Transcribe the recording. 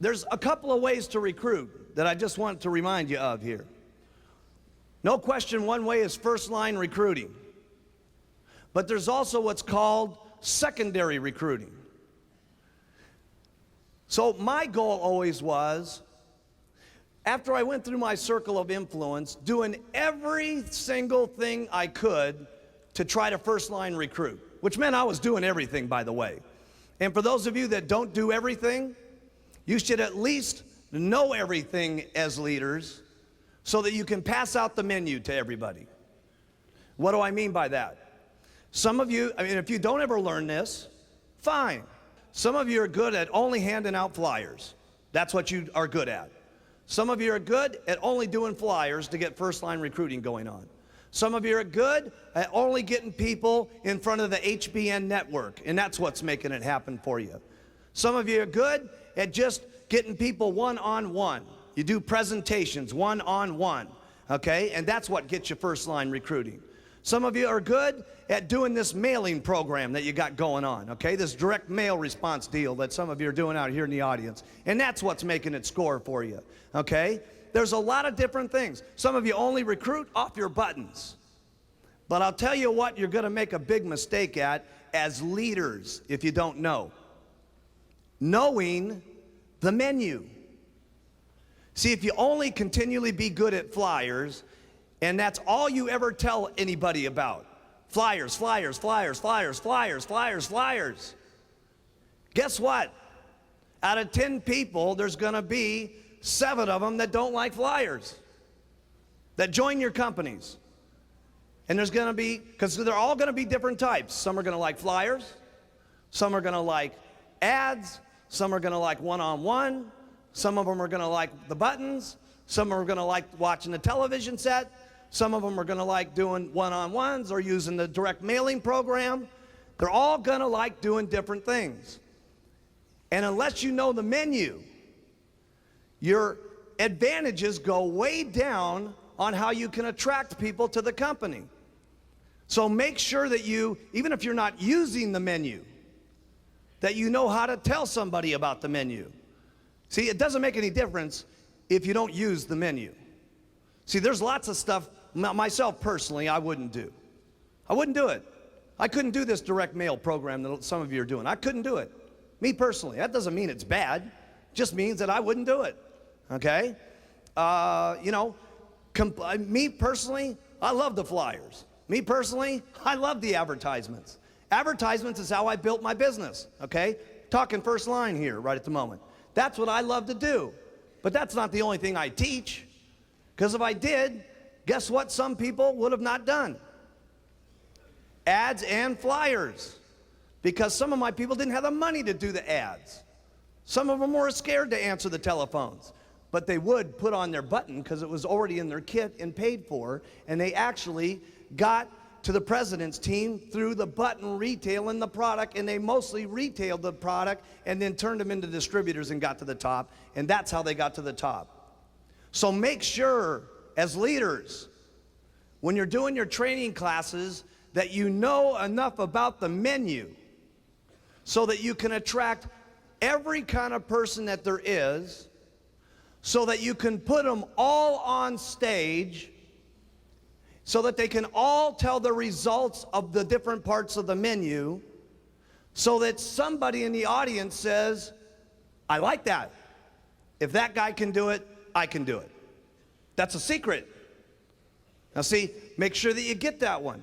There's a couple of ways to recruit that I just want to remind you of here. No question, one way is first-line recruiting. But there's also what's called secondary recruiting. So my goal always was, after I went through my circle of influence, doing every single thing I could to try to first-line recruit, which meant I was doing everything, by the way. And for those of you that don't do everything, you should at least know everything as leaders so that you can pass out the menu to everybody. What do I mean by that? Some of you, if you don't ever learn this, fine. Some of you are good at only handing out flyers. That's what you are good at. Some of you are good at only doing flyers to get first-line recruiting going on. Some of you are good at only getting people in front of the HBN network, and that's what's making it happen for you. Some of you are good at just getting people one-on-one. You do presentations one-on-one, okay? And that's what gets you first-line recruiting. Some of you are good at doing this mailing program that you got going on, okay? This direct mail response deal that some of you are doing out here in the audience. And that's what's making it score for you, okay? There's a lot of different things. Some of you only recruit off your buttons. But I'll tell you what you're going to make a big mistake at as leaders if you don't know. Knowing the menu. See, if you only continually be good at flyers, and that's all you ever tell anybody about, flyers, flyers, flyers, flyers, flyers, flyers, flyers, guess what? Out of 10 people, there's going to be 7 of them that don't like flyers, that join your companies. And there's going to be, because they're all going to be different types. Some are going to like flyers, some are going to like ads, some are going to like one-on-one, some of them are going to like the buttons, some are going to like watching the television set, some of them are going to like doing one-on-ones or using the direct mailing program. They're all going to like doing different things. And unless you know the menu, your advantages go way down on how you can attract people to the company. So make sure that you, even if you're not using the menu, that you know how to tell somebody about the menu. See, it doesn't make any difference if you don't use the menu. See, there's lots of stuff, myself personally, I wouldn't do. I wouldn't do it. I couldn't do this direct mail program that some of you are doing. I couldn't do it. Me personally. That doesn't mean it's bad. It just means that I wouldn't do it. Okay? Me personally, I love the flyers. Me personally, I love the advertisements. Advertisements is how I built my business, okay? Talking first line here right at the moment. That's what I love to do. But that's not the only thing I teach. Because if I did, guess what some people would have not done? Ads and flyers. Because some of my people didn't have the money to do the ads. Some of them were scared to answer the telephones. But they would put on their button because it was already in their kit and paid for. And they actually got to the president's team through the button retailing the product, and they mostly retailed the product and then turned them into distributors and got to the top. And that's how they got to the top. So make sure, as leaders, when you're doing your training classes, that you know enough about the menu so that you can attract every kind of person that there is, so that you can put them all on stage, so that they can all tell the results of the different parts of the menu, so that somebody in the audience says, I like that. If that guy can do it, I can do it. That's a secret. Now see, make sure that you get that one.